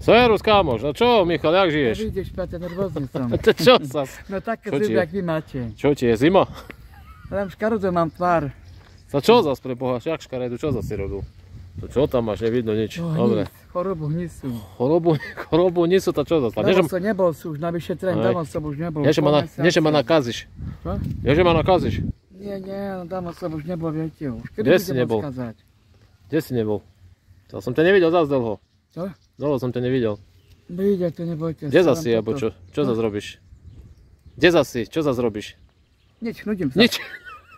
Serus, kamoš, no čo, Michal, jak žiješ? Vidíš, Peťa, nervózny som. To čo sa... No také zimy, jak vy máte. Čo ti je, zima? Len škaredú mám tvár. Za čo zas pre Boha, jak škaredu, čo zas si robil? To čo tam máš, nevidno nič. Dobre. Chorobu hnisu. Chorobu hnisu, to čo zas? Dávno som nebol už na vyšetrení, dávno som už nebol. Nie, že ma nakazíš. Čo? Nie, že ma nakazíš. Nie, dávno som už nebol, viete už. Kde si nebol? Kde si nebol? To som ťa nevidel zás dlho. Čo? Dlho som ťa nevidel. Príde, to nebojte. Kde zasi, alebo čo? Čo zas robíš? Kde zasi? Čo zas robíš? Nič, nudím sa. Nič?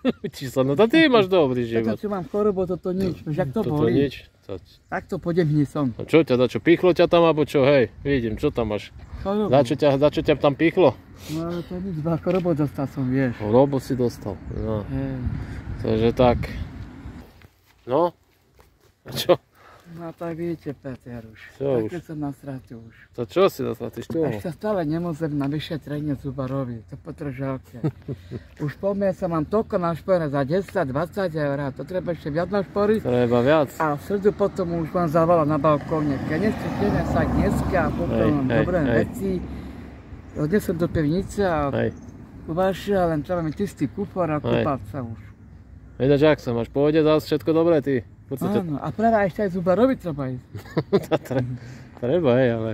Nudíš sa, no to ty máš dobrý život. Toto, čo mám chorobu, toto nič. Jak to Toto bolí? nič. Tak to pôjdem hnisom. A čo ťa, dačo, pichlo ťa tam, alebo čo? Hej, vidím, čo tam máš? Chorobu. Dačo ťa tam pichlo? No ale to nič, chorobu dostal som, vieš. Chorobu si dostal, no. Hej. Takže tak. No? A čo? No tak viete, Peter už. Čo také som nasratý už. To čo si dostal, ty z toho? Ešte stále nemôžem na vyšetrenie zubarovi, to potržalke. Už poďme sa mám toľko našporené za 10-20 eur, to treba ešte viac našporiť. Treba viac. A v stredu potom už mám zavala na balkóne. Keď nestretneme sa dneska a kúpim dobré veci, odnesem do pivnice a uvažia, len treba mi čistý kufor a kúpať sa už. Ináč, jak sa máš? Pôjde zás všetko dobré, ty? Áno, a práve ešte aj zubarovi treba ísť. Treba, hej, ale...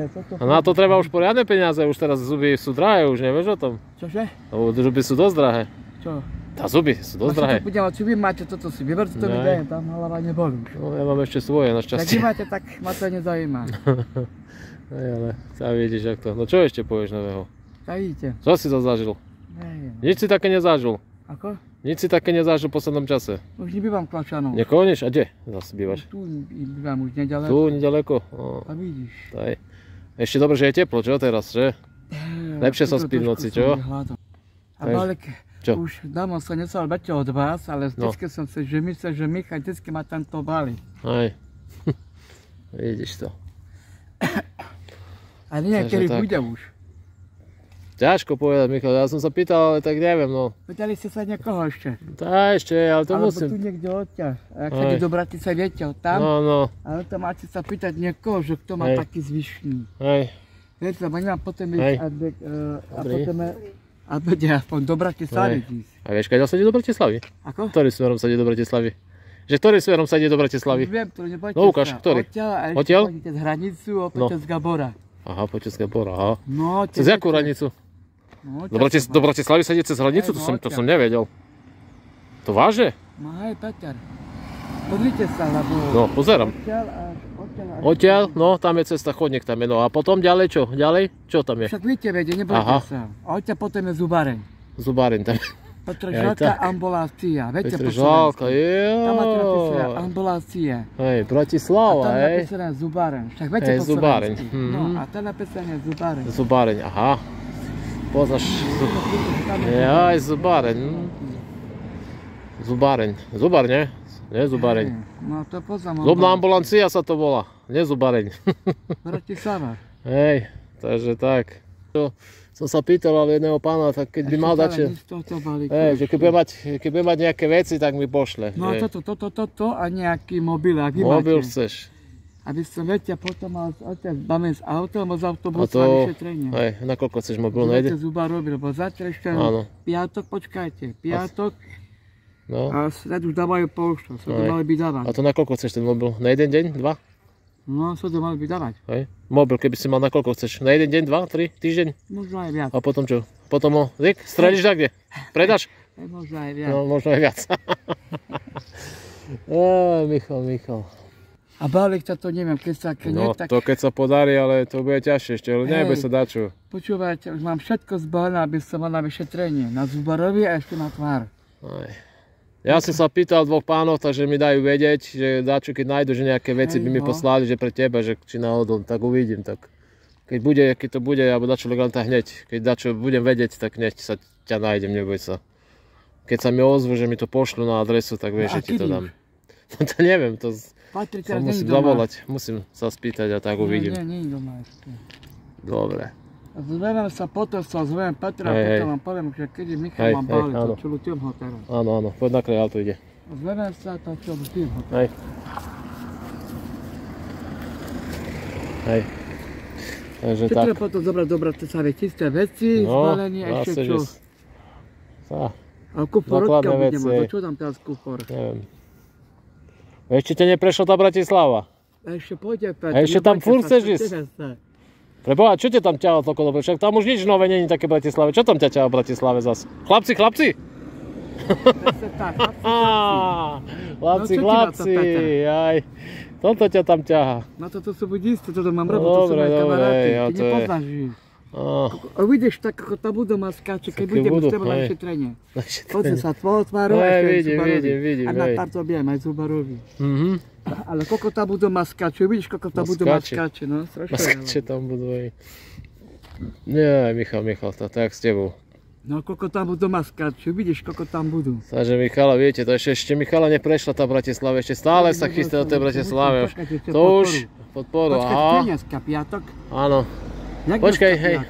Toto... A na to treba už poriadne peniaze, už teraz zuby sú drahé, už nevieš o tom? Čože? Zuby sú dosť drahé. Čo? Tá zuby sú dosť drahé. Či vy máte toto si vyberte, to mi dajem, tam hlava neboli už. No, ja mám ešte svoje, našťastie. Tak vy máte, tak ma to nezaujíma. Hej, ale sa vidíš, jak to. No čo ešte povieš nového? Tak idete. Čo si to zažil? Neviem. Nič si také nezažil. Ako? Nič si také nezažil v poslednom čase. Už nebývam v Klačanoch. Nekoneš? A kde zase bývaš? Tu bývam už nedaleko. Tu, nedaleko? A vidíš. Daj. Ešte dobre, že je teplo, čo teraz, že? Lepšie sa spí v noci, čo? A Balek, čo? už dávno som nesal bete od vás, ale vždycky som si myslel, že Michal vždycky má tento balík. Aj. Vidíš to. A niekedy bude už. Ťažko povedať, Michal, ja som sa pýtal, ale tak neviem, no. Pýtali ste sa niekoho ešte? Tá ešte, ale to musím. Alebo tu niekde odtiaľ. Ak sa do Bratice viete, tam. No. Ale to máte sa pýtať niekoho, že kto má taký zvyšný. Hej. Viete, lebo nemám potom ísť a potom a bude aspoň do Bratislavy ísť. A vieš, keď sa ide do Bratislavy? Ako? Ktorým smerom sa ide do Bratislavy? Že ktorým smerom sa ide do Bratislavy? Viem, ktorý nebojte sa. No ukáž, ktorý? Odtiaľ a ešte z hranicu, opäť z Gabora. Aha, poďte z Gabora, aha. No, cez jakú hranicu? No, do Bratislavy sa ide cez hranicu? To som nevedel. To vážne? No hej, Peťar. Pozrite sa, lebo... No, pozerám. Odtiaľ, no, tam je cesta, chodník tam je, no a potom ďalej čo? Ďalej? Čo tam je? Však viete, nebojte sa. A odtiaľ potom je Zubareň. Zubareň tam je. Petržalka ambulácia, viete po Petržalka, slovensku. Tam máte napísané ambulácia. Hej, Bratislava, hej. A tam napísané Zubareň, však viete po slovensku. No, a tam napísané Zubareň. Zubareň, aha. Poznáš, aj Zubareň. Zubar, nie? Nie Zubareň. No to poznám. Zubná ambulancia sa to volá, nie Zubareň. Bratislava. Hej, takže tak. Som sa pýtal ale jedného pána, tak keď by mal dať... že keď bude mať nejaké veci, tak mi pošle. No toto a nejaký mobil, ak vy máte. Mobil chceš. Aby som viete, potom mal dáme z auta, alebo z autobusu a vyšetrenie. Hej, na koľko chceš mobil? Nejde? Zuba robil, lebo zatiaľ ešte piatok, počkajte, piatok a sred už dávajú poušťu, sa to mali by dávať. A to na koľko chceš ten mobil? Na jeden deň? 2? No, sa to mali by dávať. Hej. Mobil, keby si mal na koľko chceš? Na jeden deň, 2, 3, týždeň? Možno aj viac. A potom čo? Potom ho, strelíš tak kde? Predáš? Možno aj viac. No, možno aj viac. Michal. A balík to neviem, keď sa no, tak... to keď sa podarí, ale to bude ťažšie ešte, ale nebude sa dačo. Počúvajte, už mám všetko zbalené, aby som mal na vyšetrenie. Na zubarovi a ešte na tvár. Ja som sa pýtal dvoch pánov, takže mi dajú vedieť, že dačo, keď nájdu, že nejaké veci by mi poslali, že pre teba, že či náhodou, tak uvidím. Tak. Keď to bude, alebo dačo len tak hneď. Keď dačo budem vedieť, tak hneď sa ťa nájdem, neboj sa. Keď sa mi ozvu, že mi to pošlu na adresu, tak vieš, že ti to dám. No to neviem, to musím zavolať, musím sa spýtať a tak uvidím. Nie doma ešte. Dobre. Zverím sa potom, zverím Petra a potom vám poviem, že keď je Michal mám balík, to čo ľutím ho teraz. Áno, poď na kraj, auto ide. Zverím sa to, čo ľutím ho teraz. Hej. Takže Čo tak. treba potom zobrať samé čisté veci, zbalenie, ešte čo? A kuporodka budeme, to čo tam teraz kupor? Neviem. Ešte te neprešla tá Bratislava? Ešte pôjde, Petr. A ešte tam furt chceš ísť? Preboha, čo te tam ťahalo toľko dobre? Však tam už nič nové není také v Bratislave. Čo tam ťa ťahá v Bratislave zas? Chlapci! Presne tak, Chlapci, aj. Toto ťa tam ťahá. No toto sú budisty, toto mám robotu, to sú moje kamaráty, ty nepoznáš ich. A vidíš, tak ako tam budú ma skáče, keď budem s tebou na vyšetrenie. Poďme sa potvárovať, vidím. A na tarto objem aj Zubarovi. Ale koľko tam budú ma skáče, vidíš, koľko tam budú ma skáče, no strašne. Skáče tam budú aj. Nie, Michal, to tak s tebou. No koľko tam budú ma skáče, vidíš, koľko tam budú. Takže Michala, viete, to ešte Michala neprešla tá Bratislava, ešte stále sa chystá do tej Bratislave. To už podporu, aha. Počkaj, dneska, piatok. Áno. Počkaj, hej.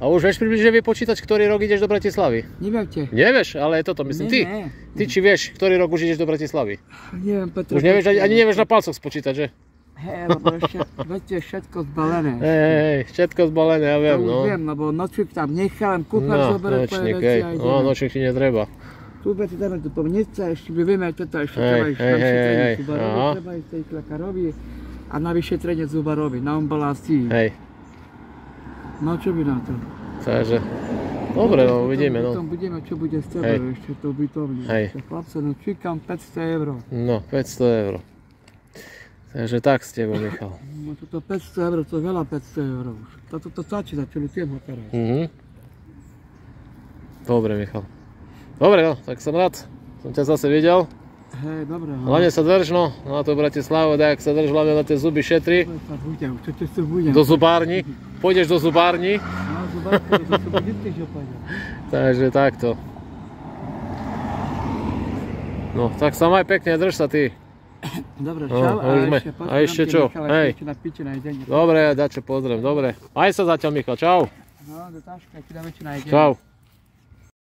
A už vieš približne vypočítať, ktorý rok ideš do Bratislavy? Neviete. Nevieš, ale je toto, myslím, ty. Ty či vieš, ktorý rok už ideš do Bratislavy? Neviem, Petr. Už nevieš, ani nevieš na palcoch spočítať, že? Hej, lebo ešte, viete, všetko zbalené. Hej, všetko zbalené, ja viem, no. To už viem, lebo nočník tam nechám, kúpar zoberie tvoje veci a ideme. No, nočník ti netreba. Tu veci dáme do povnice, ešte vieme, toto ešte treba ísť na vyšetrenie Zubarovi, treba ísť tej lekárovi a na vyšetrenie Zubarovi, na ambulácii. Hej. No čo by na to? Takže, dobre, no uvidíme, no. Potom budeme, čo bude z tebe ešte to ubytovne. Hej. Chlapce, no číkam 500 €. No, 500 €. Takže tak s tebou, Michal. No toto 500 €, to je veľa 500 € už. Toto to začína, čo ľutujem ho teraz. Dobre, Michal. Dobre, no, tak som rád. Som ťa zase videl. Hej, dobre. Hlavne sa drž, no, na tú Bratislavu, tak sa drž, hlavne na tie zuby šetri. Do zubárni. Pôjdeš do zubárni. No, zubárni, to sú buditky, že pôjdem. Takže takto. No, tak sa maj pekne, drž sa ty. Dobre, čau. A ešte čo? Hej. Dobre, dačo pozriem, dobre. Maj sa zatiaľ, Michal, čau. No, do taška, ti dáme čo na jedenie. Čau.